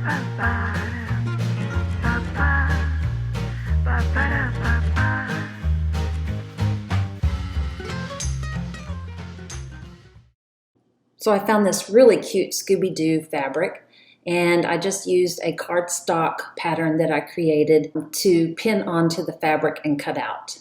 So I found this really cute Scooby-Doo fabric, and I just used a cardstock pattern that I created to pin onto the fabric and cut out.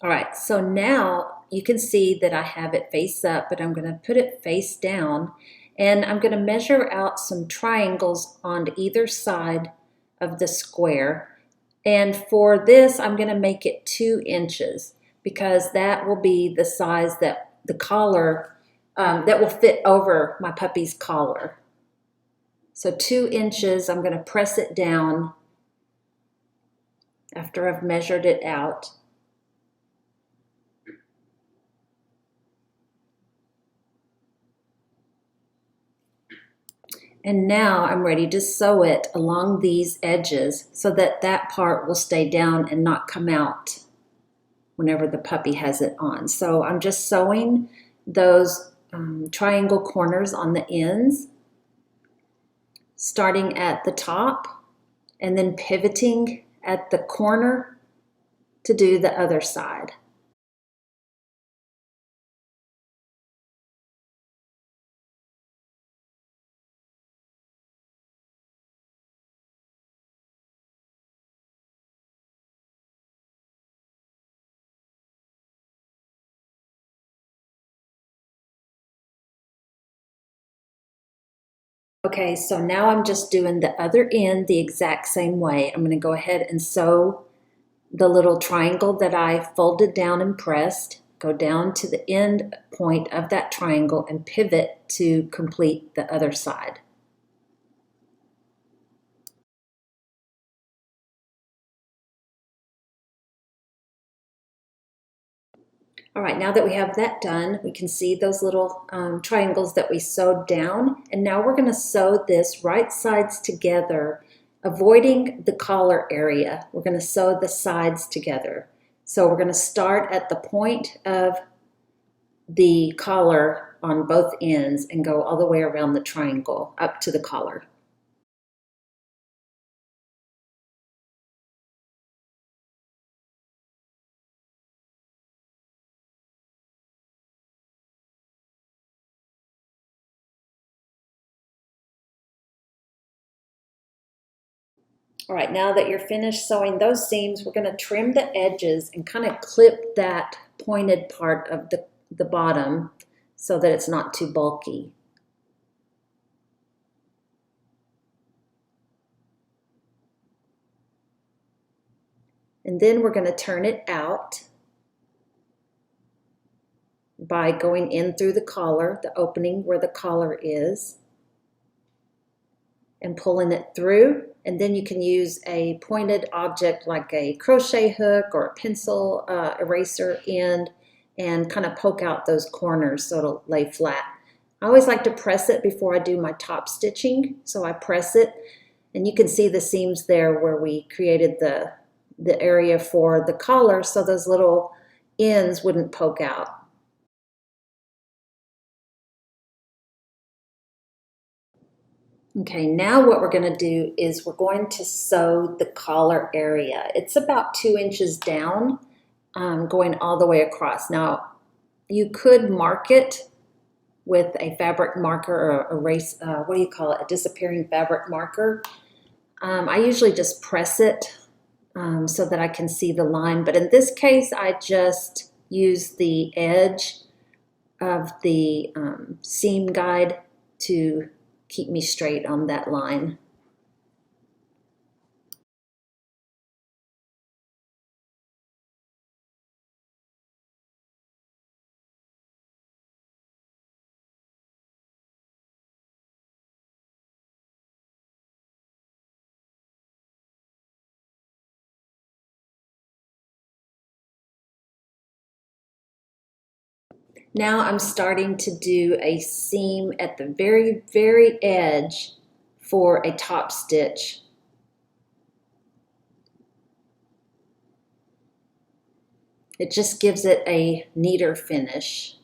All right, so now you can see that I have it face up, but I'm going to put it face down, and I'm going to measure out some triangles on either side of the square. And for this, I'm going to make it 2 inches because that will be the size that the collar, that will fit over my puppy's collar. So 2 inches, I'm going to press it down after I've measured it out. And now I'm ready to sew it along these edges so that that part will stay down and not come out whenever the puppy has it on. So I'm just sewing those triangle corners on the ends, starting at the top and then pivoting at the corner to do the other side. Okay, so now I'm just doing the other end the exact same way. I'm going to go ahead and sew the little triangle that I folded down and pressed, go down to the end point of that triangle and pivot to complete the other side. All right, now that we have that done, we can see those little triangles that we sewed down. And now we're going to sew this right sides together, avoiding the collar area. We're going to sew the sides together. So we're going to start at the point of the collar on both ends and go all the way around the triangle up to the collar. All right, now that you're finished sewing those seams, we're going to trim the edges and kind of clip that pointed part of the bottom so that it's not too bulky. And then we're going to turn it out by going in through the collar, the opening where the collar is, and pulling it through. And then you can use a pointed object like a crochet hook or a pencil eraser end and kind of poke out those corners so it'll lay flat. I always like to press it before I do my top stitching. So I press it, and you can see the seams there where we created the area for the collar so those little ends wouldn't poke out. Okay, now what we're going to do is we're going to sew the collar area. It's about 2 inches down, going all the way across. Now, you could mark it with a fabric marker or erase, what do you call it, a disappearing fabric marker. I usually just press it so that I can see the line, but in this case, I just use the edge of the seam guide to keep me straight on that line. Now I'm starting to do a seam at the very, very edge for a top stitch. It just gives it a neater finish.